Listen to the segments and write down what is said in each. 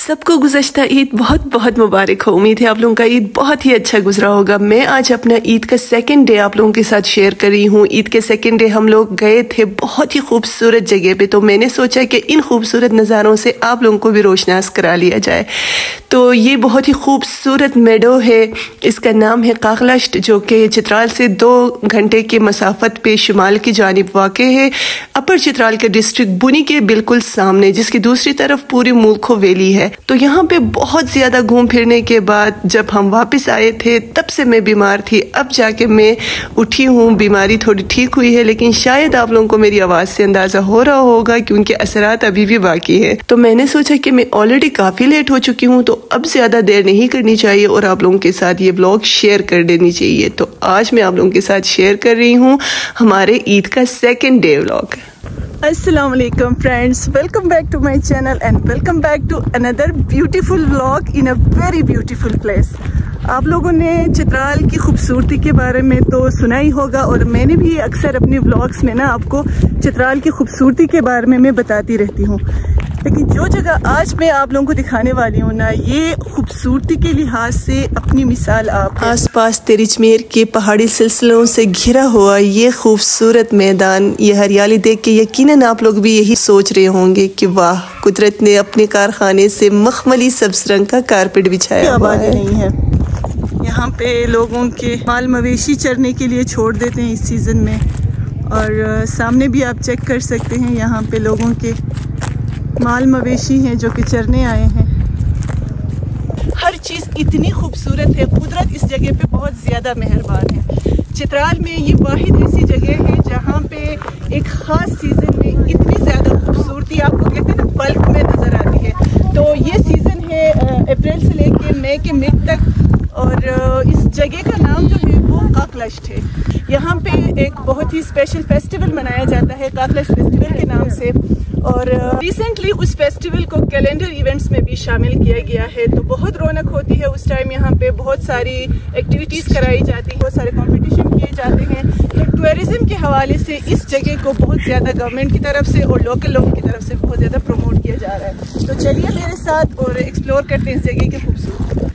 सबको गुज़श्ता ईद बहुत बहुत मुबारक हो। उम्मीद है आप लोगों का ईद बहुत ही अच्छा गुजरा होगा। मैं आज अपना ईद का सेकंड डे आप लोगों के साथ शेयर कर रही हूँ। ईद के सेकंड डे हम लोग गए थे बहुत ही खूबसूरत जगह पे, तो मैंने सोचा कि इन खूबसूरत नज़ारों से आप लोगों को भी रोशनास करा लिया जाए। तो ये बहुत ही खूबसूरत मेडो है, इसका नाम है काकलश्त, जो कि चित्राल से 2 घंटे की मसाफत पे शुमाल की जानिब वाक़ है। अपर चित्राल के डिस्ट्रिक्ट बुनी के बिल्कुल सामने, जिसकी दूसरी तरफ पूरी मुल्को वैली है। तो यहाँ पे बहुत ज़्यादा घूम फिरने के बाद जब हम वापस आए थे तब से मैं बीमार थी। अब जाके मैं उठी हूँ, बीमारी थोड़ी ठीक हुई है, लेकिन शायद आप लोगों को मेरी आवाज़ से अंदाज़ा हो रहा होगा कि उनके असरात अभी भी बाकी है। तो मैंने सोचा कि मैं ऑलरेडी काफ़ी लेट हो चुकी हूँ, तो अब ज़्यादा देर नहीं करनी चाहिए और आप लोगों के साथ ये व्लॉग शेयर कर देनी चाहिए। तो आज मैं आप लोगों के साथ शेयर कर रही हूँ हमारे ईद का सेकेंड डे व्लॉग। अस्सलाम वालेकुम friends, welcome back to my channel and welcome back to another beautiful vlog in a very beautiful place. आप लोगों ने चित्राल की खूबसूरती के बारे में तो सुना ही होगा, और मैंने भी अक्सर अपने व्लॉग्स में ना आपको चित्राल की खूबसूरती के बारे में मैं बताती रहती हूँ। लेकिन जो जगह आज मैं आप लोगों को दिखाने वाली हूँ ना, ये खूबसूरती के लिहाज से अपनी मिसाल आप है। आसपास तेरिचमेर के पहाड़ी सिलसिलों से घिरा हुआ ये खूबसूरत मैदान, ये हरियाली देख के यकीनन आप लोग भी यही सोच रहे होंगे कि वाह, कुदरत ने अपने कारखाने से मखमली सब्ज रंग का कारपेट बिछाया हुआ है। नहीं है यहाँ पे लोगों के माल मवेशी चरने के लिए छोड़ देते हैं इस सीज़न में, और सामने भी आप चेक कर सकते हैं यहाँ पे लोगों के माल मवेशी हैं जो कि चरने आए हैं। हर चीज़ इतनी खूबसूरत है, कुदरत इस जगह पे बहुत ज़्यादा मेहरबान है। चित्राल में ये वाहिद ऐसी जगह है जहाँ पे एक ख़ास सीज़न में इतनी ज़्यादा खूबसूरती आपको कहते हैं ना बल्क में नज़र आती है। तो ये सीज़न है अप्रैल से लेके मई के मिड तक, और इस जगह का नाम जो है वो काकलश्त है। यहाँ पे एक बहुत ही स्पेशल फेस्टिवल मनाया जाता है काकलश्त फेस्टिवल के नाम से, और रिसेंटली उस फेस्टिवल को कैलेंडर इवेंट्स में भी शामिल किया गया है। तो बहुत रौनक होती है उस टाइम, यहाँ पे बहुत सारी एक्टिविटीज़ कराई जाती हैं, बहुत सारे कंपटीशन किए जाते हैं। तो टूरिज़्म के हवाले से इस जगह को बहुत ज़्यादा गवर्नमेंट की तरफ से और लोकल लोगों की तरफ से बहुत ज़्यादा प्रमोट किया जा रहा है। तो चलिए मेरे साथ और एक्सप्लोर करते हैं इस जगह की खूबसूरती।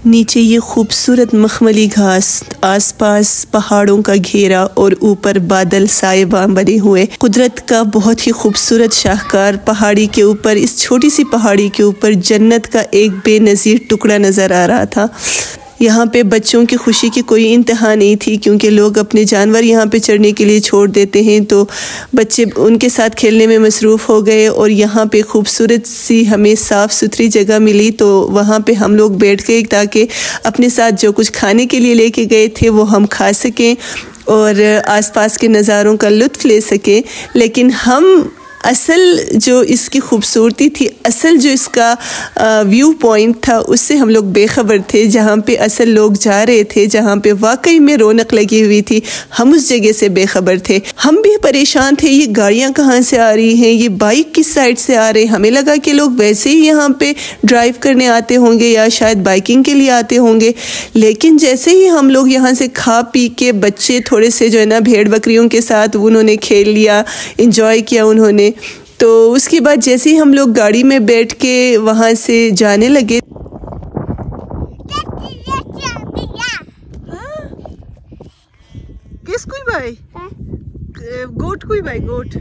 नीचे ये खूबसूरत मखमली घास, आसपास पहाड़ों का घेरा और ऊपर बादल साएबान बने हुए, कुदरत का बहुत ही खूबसूरत शाहकार। पहाड़ी के ऊपर, इस छोटी सी पहाड़ी के ऊपर जन्नत का एक बेनज़ीर टुकड़ा नज़र आ रहा था। यहाँ पे बच्चों की खुशी की कोई इंतहा नहीं थी, क्योंकि लोग अपने जानवर यहाँ पे चढ़ने के लिए छोड़ देते हैं, तो बच्चे उनके साथ खेलने में मसरूफ़ हो गए। और यहाँ पे खूबसूरत सी हमें साफ़ सुथरी जगह मिली, तो वहाँ पे हम लोग बैठ गए ताकि अपने साथ जो कुछ खाने के लिए लेके गए थे वो हम खा सकें और आसपास के नज़ारों का लुत्फ़ ले सकें। लेकिन हम असल जो इसकी खूबसूरती थी, असल जो इसका व्यू पॉइंट था, उससे हम लोग बेखबर थे। जहाँ पे असल लोग जा रहे थे, जहाँ पे वाकई में रौनक लगी हुई थी, हम उस जगह से बेखबर थे। हम भी परेशान थे, ये गाड़ियाँ कहाँ से आ रही हैं, ये बाइक किस साइड से आ रहे हैं। हमें लगा कि लोग वैसे ही यहाँ पे ड्राइव करने आते होंगे या शायद बाइकिंग के लिए आते होंगे। लेकिन जैसे ही हम लोग यहाँ से खा पी के, बच्चे थोड़े से जो है ना भेड़ बकरियों के साथ उन्होंने खेल लिया, इंजॉय किया उन्होंने। तो उसके बाद जैसे ही हम लोग गाड़ी में बैठ के वहाँ से जाने लगे, किस कोई भाई गोट कोई भाई गोट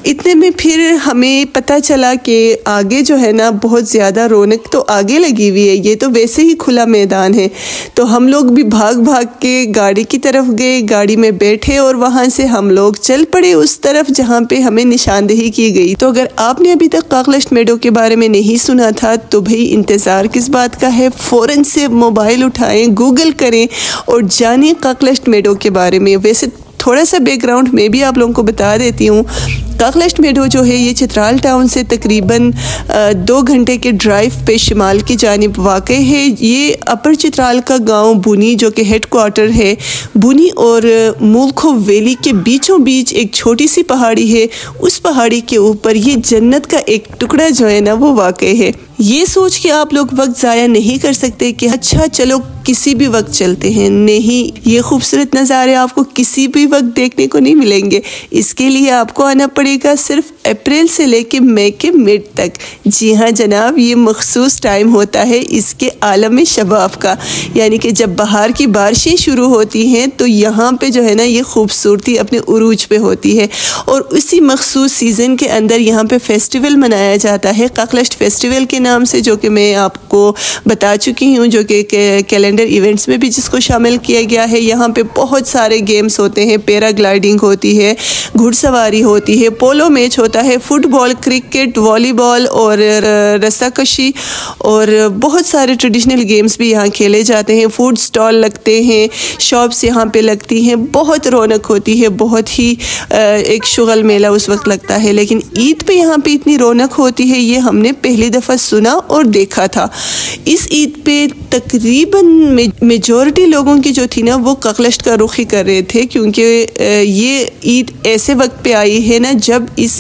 इतने में फिर हमें पता चला कि आगे जो है ना बहुत ज़्यादा रौनक तो आगे लगी हुई है। ये तो वैसे ही खुला मैदान है, तो हम लोग भी भाग भाग के गाड़ी की तरफ गए, गाड़ी में बैठे और वहाँ से हम लोग चल पड़े उस तरफ जहाँ पे हमें निशानदेही की गई। तो अगर आपने अभी तक काकलश्त मेडो के बारे में नहीं सुना था तो भाई इंतज़ार किस बात का है, फ़ौरन से मोबाइल उठाएँ, गूगल करें और जानिए काकलश्त मेडो के बारे में। वैसे थोड़ा सा बैकग्राउंड मैं भी आप लोगों को बता देती हूँ। काकलश्त मेडो जो है ये चित्राल टाउन से तकरीबन 2 घंटे के ड्राइव पे शिमाल की जानिब वाक़ है। ये अपर चित्राल का गांव बुनी, जो कि हेड क्वार्टर है, बुनी और मुल्को वैली के बीचों बीच एक छोटी सी पहाड़ी है। उस पहाड़ी के ऊपर ये जन्नत का एक टुकड़ा जो है ना वो वाक़ है। ये सोच के आप लोग वक्त ज़ाया नहीं कर सकते कि अच्छा चलो किसी भी वक्त चलते हैं। नहीं, ये खूबसूरत नज़ारे आपको किसी भी वक्त देखने को नहीं मिलेंगे। इसके लिए आपको आना पड़ेगा सिर्फ अप्रैल से लेके मई के मिड तक। जी हाँ जनाब, ये मखसूस टाइम होता है इसके आलम शबाब का, यानी कि जब बाहर की बारिशें शुरू होती हैं तो यहाँ पे जो है ना ये खूबसूरती अपने उरूज पे होती है। और उसी मखसूस सीज़न के अंदर यहाँ पे फेस्टिवल मनाया जाता है ककलश्त फेस्टिवल के नाम से, जो कि मैं आपको बता चुकी हूँ, जो कि कैलेंडर इवेंट्स में भी जिसको शामिल किया गया है। यहाँ पे बहुत सारे गेम्स होते हैं, पैराग्लाइडिंग होती है, घुड़सवारी होती है, पोलो मैच होता है, फुटबॉल, क्रिकेट, वॉलीबॉल और रस्साकशी और बहुत सारे ट्रेडिशनल गेम्स भी यहाँ खेले जाते हैं। फूड स्टॉल लगते हैं, शॉप्स यहाँ पे लगती हैं, बहुत रौनक होती है, बहुत ही एक शुगल मेला उस वक्त लगता है। लेकिन ईद पे यहाँ पे इतनी रौनक होती है ये हमने पहली दफ़ा सुना और देखा था। इस ईद पे तकरीबन मेजॉरिटी लोगों की जो थी ना वो ककलश्त का रुख ही कर रहे थे, क्योंकि ये ईद ऐसे वक्त पे आई है ना जब इस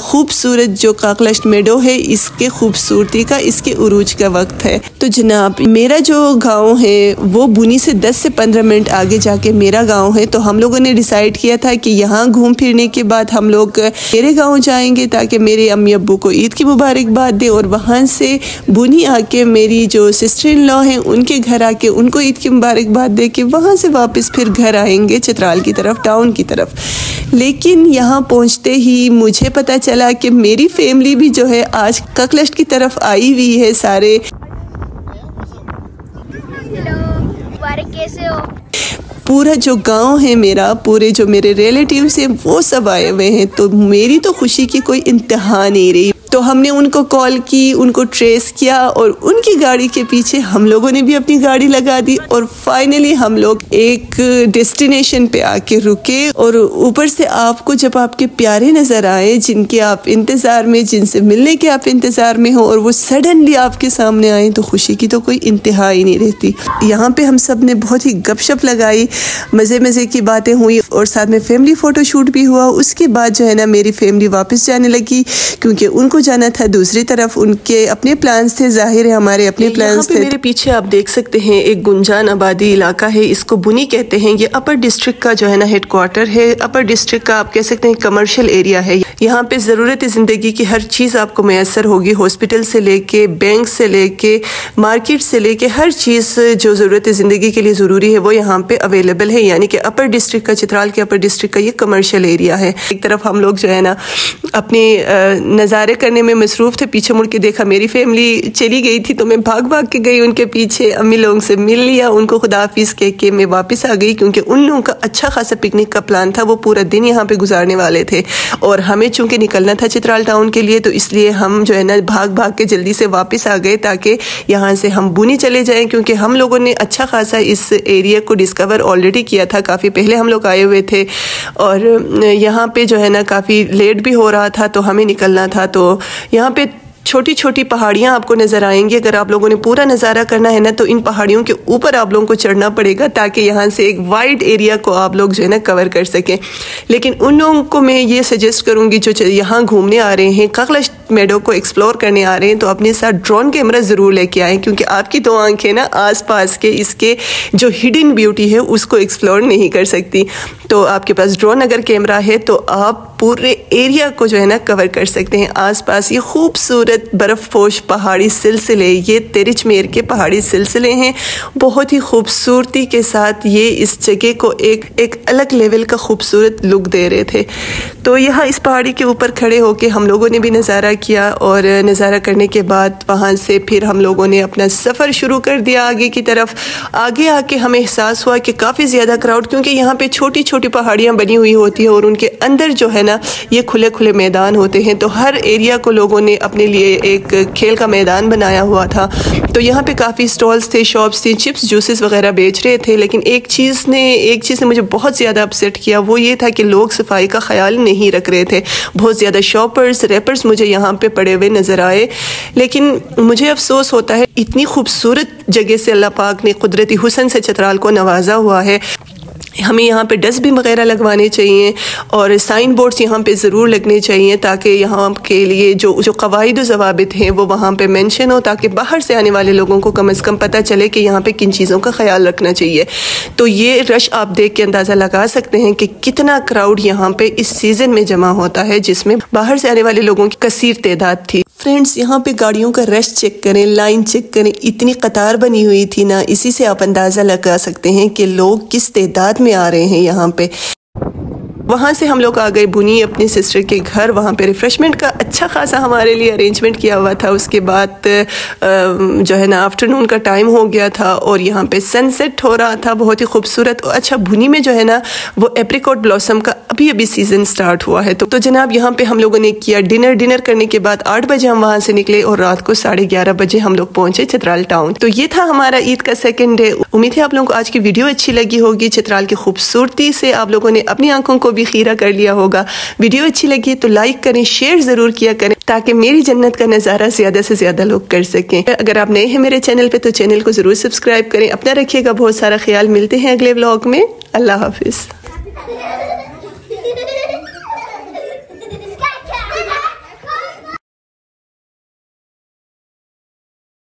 खूबसूरत जो ककलश्त मेडो है इसके खूबसूरती का, इसके उरूज का वक्त है। तो जनाब मेरा जो गांव है वो बुनी से 10 से 15 मिनट आगे जाके मेरा गांव है। तो हम लोगों ने डिसाइड किया था कि यहाँ घूम फिरने के बाद हम लोग मेरे गांव जाएंगे ताकि मेरे अम्मी अब्बू को ईद की मुबारकबाद दे, और वहाँ से बुनी आके मेरी जो सिस्टर इन लॉ हैं उनके घर आके उनको ईद की मुबारकबाद दे के वहाँ से वापस फिर घर आएंगे चित्राल की तरफ, टाउन की तरफ। लेकिन यहाँ पहुँचते ही मुझे पता चला कि मेरी फैमिली भी जो है आज ककलश्त की तरफ आई हुई है। सारे कैसे हो? पूरा जो गांव है मेरा, पूरे जो मेरे रिलेटिव्स हैं वो सब आए हुए हैं। तो मेरी तो खुशी की कोई इंतहा नहीं रही। तो हमने उनको कॉल की, उनको ट्रेस किया और उनकी गाड़ी के पीछे हम लोगों ने भी अपनी गाड़ी लगा दी और फाइनली हम लोग एक डेस्टिनेशन पे आके रुके। और ऊपर से आपको जब आपके प्यारे नज़र आए, जिनके आप इंतज़ार में, जिनसे मिलने के आप इंतज़ार में हो, और वो सडनली आपके सामने आए तो खुशी की तो कोई इंतहा ही नहीं रहती। यहाँ पे हम सब ने बहुत ही गपशप लगाई, मज़े की बातें हुई और साथ में फैमिली फ़ोटोशूट भी हुआ। उसके बाद जो है ना मेरी फैमिली वापस जाने लगी, क्योंकि उनको जाना था दूसरी तरफ, उनके अपने प्लान्स थे, जाहिर है हमारे अपने प्लान्स थे। मेरे पीछे आप देख सकते हैं एक गुंजान आबादी इलाका है, इसको बुनी कहते हैं। ये अपर डिस्ट्रिक्ट का जो है ना हेडक्वार्टर है। अपर डिस्ट्रिक्ट का आप कह सकते हैं कमर्शियल एरिया है। यहाँ पे ज़रूरत ज़िंदगी की हर चीज़ आपको मैसर होगी, हॉस्पिटल से लेके, बैंक से लेके, मार्केट से लेके, हर चीज़ जो ज़रूरत ज़िंदगी के लिए ज़रूरी है वो यहाँ पे अवेलेबल है। यानी कि अपर डिस्ट्रिक्ट का, चित्राल के अपर डिस्ट्रिक्ट का ये कमर्शियल एरिया है। एक तरफ हम लोग जो है ना अपने नज़ारे करने में मसरूफ़ थे, पीछे मुड़ के देखा मेरी फैमिली चली गई थी तो मैं भाग के गई उनके पीछे, अम्मी लोगों से मिल लिया, उनको खुदाफिज कह के मैं वापस आ गई, क्योंकि उन लोगों का अच्छा खासा पिकनिक का प्लान था। वो पूरा दिन यहाँ पे गुजारने वाले थे और हमें चूंकि निकलना था चित्राल टाउन के लिए, तो इसलिए हम जो है ना भाग के जल्दी से वापस आ गए ताकि यहाँ से हम बुनी चले जाएं, क्योंकि हम लोगों ने अच्छा खासा इस एरिया को डिस्कवर ऑलरेडी किया था। काफ़ी पहले हम लोग आए हुए थे और यहाँ पे जो है ना काफ़ी लेट भी हो रहा था तो हमें निकलना था। तो यहाँ पे छोटी छोटी पहाड़ियाँ आपको नज़र आएंगी। अगर आप लोगों ने पूरा नज़ारा करना है ना तो इन पहाड़ियों के ऊपर आप लोगों को चढ़ना पड़ेगा ताकि यहाँ से एक वाइड एरिया को आप लोग जो है ना कवर कर सकें। लेकिन उन लोगों को मैं ये सजेस्ट करूँगी जो यहाँ घूमने आ रहे हैं, ककलश्त मेडो को एक्सप्लोर करने आ रहे हैं, तो अपने साथ ड्रोन कैमरा ज़रूर लेके आएँ, क्योंकि आपकी दो आंखें ना आसपास के इसके जो हिडन ब्यूटी है उसको एक्सप्लोर नहीं कर सकती। तो आपके पास ड्रोन अगर कैमरा है तो आप पूरे एरिया को जो है ना कवर कर सकते हैं। आसपास ये खूबसूरत बर्फ़पोश पहाड़ी सिलसिले, ये तेरिचमेर के पहाड़ी सिलसिले हैं, बहुत ही खूबसूरती के साथ ये इस जगह को एक अलग लेवल का खूबसूरत लुक दे रहे थे। तो यहाँ इस पहाड़ी के ऊपर खड़े होके हम लोगों ने भी नज़ारा किया और नज़ारा करने के बाद वहाँ से फिर हम लोगों ने अपना सफ़र शुरू कर दिया आगे की तरफ। आगे आके हमें एहसास हुआ कि काफ़ी ज़्यादा क्राउड, क्योंकि यहाँ पे छोटी छोटी पहाड़ियाँ बनी हुई होती हैं और उनके अंदर जो है ना ये खुले मैदान होते हैं। तो हर एरिया को लोगों ने अपने लिए एक खेल का मैदान बनाया हुआ था। तो यहाँ पे काफ़ी स्टॉल्स थे, शॉप्स थी, चिप्स जूसेस वगैरह बेच रहे थे। लेकिन एक चीज़ ने मुझे बहुत ज़्यादा अपसेट किया, वो ये था कि लोग सफाई का ख्याल नहीं रख रहे थे। बहुत ज़्यादा शॉपर्स, रैपर्स मुझे यहाँ पे पड़े हुए नज़र आए। लेकिन मुझे अफसोस होता है, इतनी खूबसूरत जगह से अल्लाह पाक ने कुदरती हुस्न से चित्राल को नवाजा हुआ है। हमें यहाँ पे डस्टबिन वगैरह लगवाने चाहिए और साइन बोर्ड्स यहाँ पे ज़रूर लगने चाहिए ताकि यहाँ के लिए जो कवायद ज़वाबित हैं वो वहाँ पे मेंशन हो, ताकि बाहर से आने वाले लोगों को कम से कम पता चले कि यहाँ पे किन चीज़ों का ख्याल रखना चाहिए। तो ये रश आप देख के अंदाज़ा लगा सकते हैं कि कितना क्राउड यहाँ पे इस सीज़न में जमा होता है, जिसमें बाहर से आने वाले लोगों की कसीर तादाद थी। फ्रेंड्स, यहाँ पे गाड़ियों का रश चेक करें, लाइन चेक करें, इतनी कतार बनी हुई थी ना, इसी से आप अंदाज़ा लगा सकते हैं कि लोग किस तादाद में आ रहे हैं यहाँ पे। वहाँ से हम लोग आ गए बुनी अपनी सिस्टर के घर। वहाँ पे रिफ़्रेशमेंट का अच्छा खासा हमारे लिए अरेंजमेंट किया हुआ था। उसके बाद जो है ना आफ्टरनून का टाइम हो गया था और यहाँ पे सनसेट हो रहा था, बहुत ही खूबसूरत। अच्छा, बुनी में जो है ना वो एप्रिकॉट ब्लॉसम का अभी अभी सीज़न स्टार्ट हुआ है। तो जनाब यहाँ पे हम लोगों ने किया डिनर करने के बाद 8 बजे हम वहाँ से निकले और रात को 11:30 बजे हम लोग पहुँचे चित्राल टाउन। तो ये था हमारा ईद का सेकेंड डे। उम्मीद है आप लोगों को आज की वीडियो अच्छी लगी होगी। चित्राल की खूबसूरती से आप लोगों ने अपनी आंखों को भी खीरा कर लिया होगा। वीडियो अच्छी लगी तो लाइक करें, शेयर जरूर किया करें ताकि मेरी जन्नत का नज़ारा ज़्यादा से ज़्यादा लोग कर सकें। अगर आप नए हैं मेरे चैनल पे तो चैनल को ज़रूर सब्सक्राइब करें। अपना रखिएगा बहुत सारा ख्याल। मिलते हैं अगले व्लॉग में। अल्लाह हाफिज़।